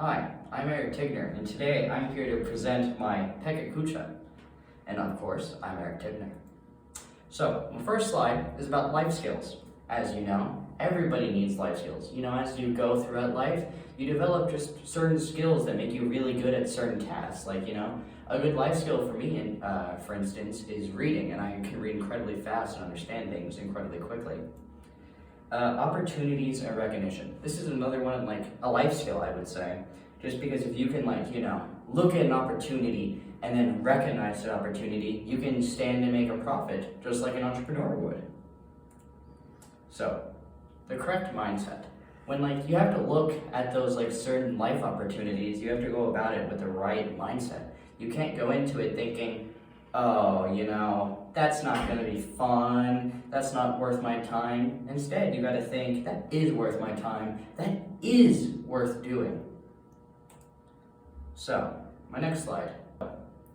Hi, I'm Tignor, and today I'm here to present my Pecha Kucha. And of course, I'm Tignor. So, my first slide is about life skills. As you know, everybody needs life skills. As you go throughout life, you develop just certain skills that make you really good at certain tasks. A good life skill for me, for instance, is reading, and I can read incredibly fast and understand things incredibly quickly. Opportunities and recognition. This is another one, like a life skill, I would say. Just because if you can, look at an opportunity and then recognize that opportunity, you can stand and make a profit, just like an entrepreneur would. So, the correct mindset. When you have to look at those certain life opportunities, you have to go about it with the right mindset. You can't go into it thinking, oh, that's not going to be fun, that's not worth my time. Instead, you got to think, that is worth my time, that is worth doing. So, my next slide,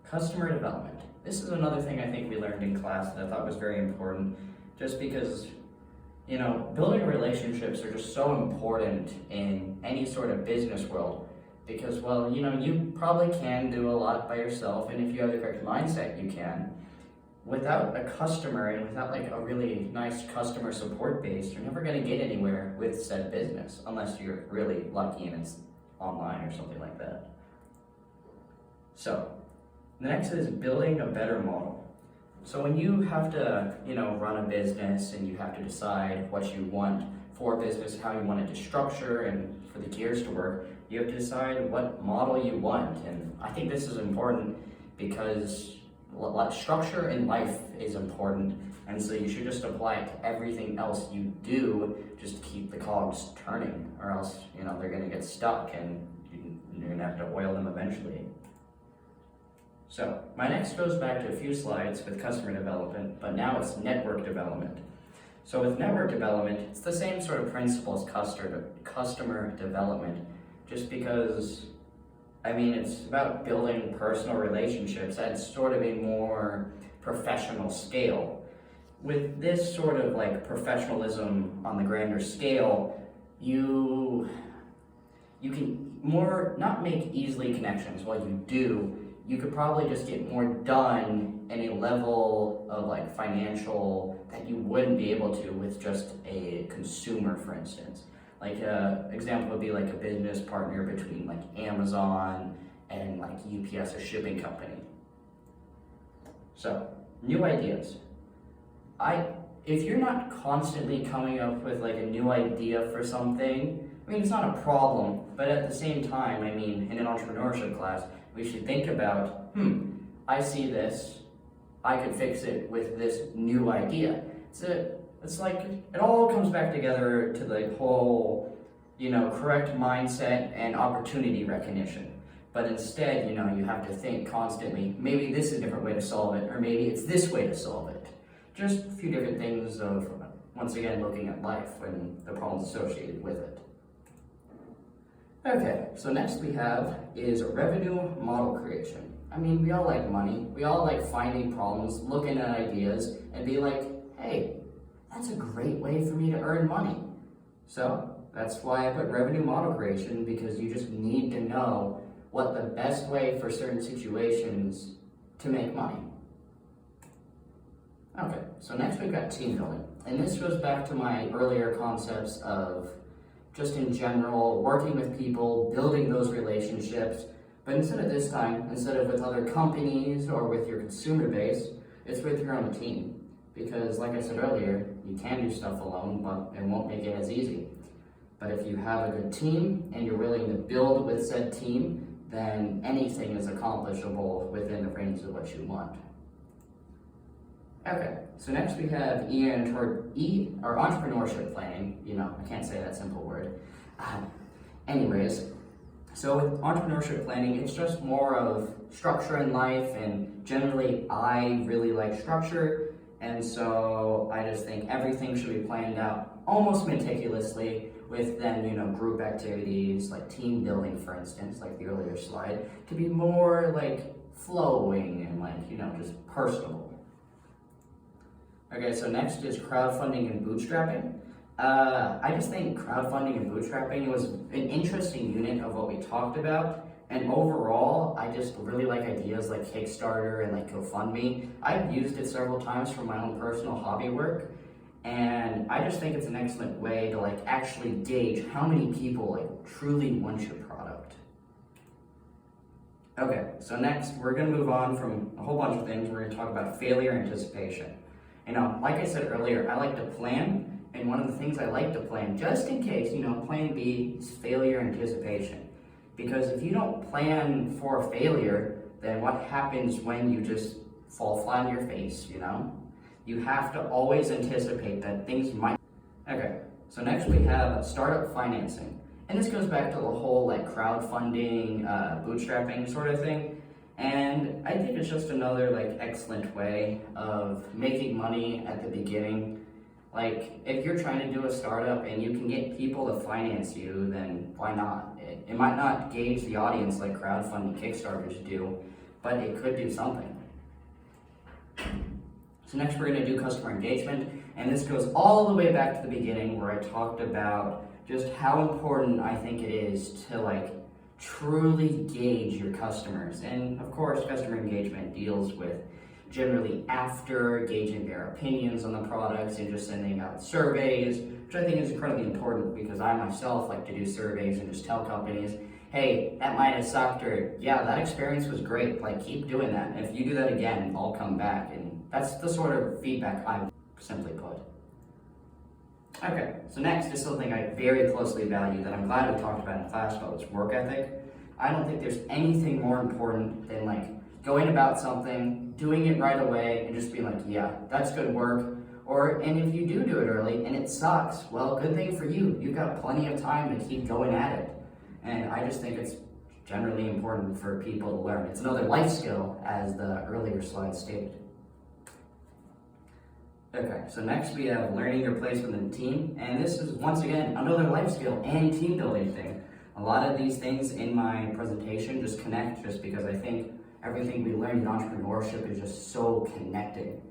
customer development. This is another thing I think we learned in class that I thought was very important, just because, building relationships are just so important in any sort of business world. Because, you probably can do a lot by yourself, and if you have the correct mindset, you can. Without a customer and without a really nice customer support base, you're never going to get anywhere with said business, unless you're really lucky and it's online or something like that. So, the next is building a better model. So when you have to, run a business and you have to decide what you want for a business, how you want it to structure and for the gears to work, you have to decide what model you want. And I think this is important because structure in life is important, and so you should just apply it to everything else you do, just to keep the cogs turning, or else they're going to get stuck and you're going to have to oil them eventually. So my next goes back to a few slides with customer development, but now it's network development. So with network development, it's the same sort of principle as customer development, just because it's about building personal relationships at sort of a more professional scale. With this sort of professionalism on the grander scale, you can not make easily connections. While you do, you could probably just get more done in a level of financial that you wouldn't be able to with just a consumer, for instance. Example would be a business partner between Amazon and UPS, a shipping company. So, new ideas. If you're not constantly coming up with a new idea for something, it's not a problem, but at the same time, in an entrepreneurship class, we should think about, I see this, I could fix it with this new idea. It all comes back together to the whole, correct mindset and opportunity recognition. But instead, you have to think constantly, maybe this is a different way to solve it, or maybe it's this way to solve it. Just a few different things of, once again, looking at life and the problems associated with it. Okay, so next we have is revenue model creation. We all like money. We all like finding problems, looking at ideas, and be like, hey, that's a great way for me to earn money. So that's why I put revenue model creation, because you just need to know what the best way for certain situations to make money. Okay, so next we've got team building. And this goes back to my earlier concepts of just in general, working with people, building those relationships. But instead of this time, instead of with other companies or with your consumer base, it's with your own team. Because like I said earlier, you can do stuff alone, but it won't make it as easy. But if you have a good team and you're willing to build with said team, then anything is accomplishable within the range of what you want. Okay, so next we have or entrepreneurship planning. I can't say that simple word. Anyways, so with entrepreneurship planning, it's just more of structure in life, and generally I really like structure, and so I just think everything should be planned out almost meticulously, with then, group activities, like team building, for instance, like the earlier slide, to be more flowing and just personable. Okay, so next is crowdfunding and bootstrapping. I just think crowdfunding and bootstrapping was an interesting unit of what we talked about. And overall, I just really like ideas like Kickstarter and like GoFundMe. I've used it several times for my own personal hobby work. And I just think it's an excellent way to like actually gauge how many people like truly want your product. Okay, so next we're gonna move on from a whole bunch of things. We're gonna talk about failure anticipation. Like I said earlier, I like to plan, and one of the things I like to plan, just in case, plan B is failure anticipation. Because if you don't plan for a failure, then what happens when you just fall flat on your face, You have to always anticipate that things might. Okay, so next we have startup financing. And this goes back to the whole like crowdfunding, bootstrapping sort of thing. And I think it's just another like excellent way of making money at the beginning. Like if you're trying to do a startup and you can get people to finance you, then why not? It might not gauge the audience like crowdfunding Kickstarters do, but it could do something. So next we're going to do customer engagement, and this goes all the way back to the beginning where I talked about just how important I think it is to like truly gauge your customers. And of course, customer engagement deals with generally after gauging their opinions on the products and just sending out surveys, which I think is incredibly important because I myself like to do surveys and just tell companies, hey, that might have sucked, or yeah, that experience was great, like keep doing that. And if you do that again, I'll come back. And that's the sort of feedback I simply put. Okay, so next is something I very closely value that I'm glad we talked about in class, but it's work ethic. I don't think there's anything more important than like going about something, doing it right away, and just being like, yeah, that's good work. And if you do it early and it sucks, well, good thing for you. You've got plenty of time to keep going at it. And I just think it's generally important for people to learn. It's another life skill, as the earlier slide stated. Okay, so next we have learning your place within the team. And this is, once again, another life skill and team building thing. A lot of these things in my presentation just connect just because I think everything we learn in entrepreneurship is just so connected.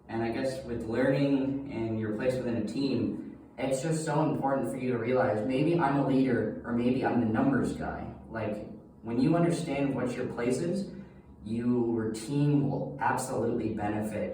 And I guess with learning and your place within a team, it's just so important for you to realize maybe I'm a leader or maybe I'm the numbers guy. Like when you understand what your place is, your team will absolutely benefit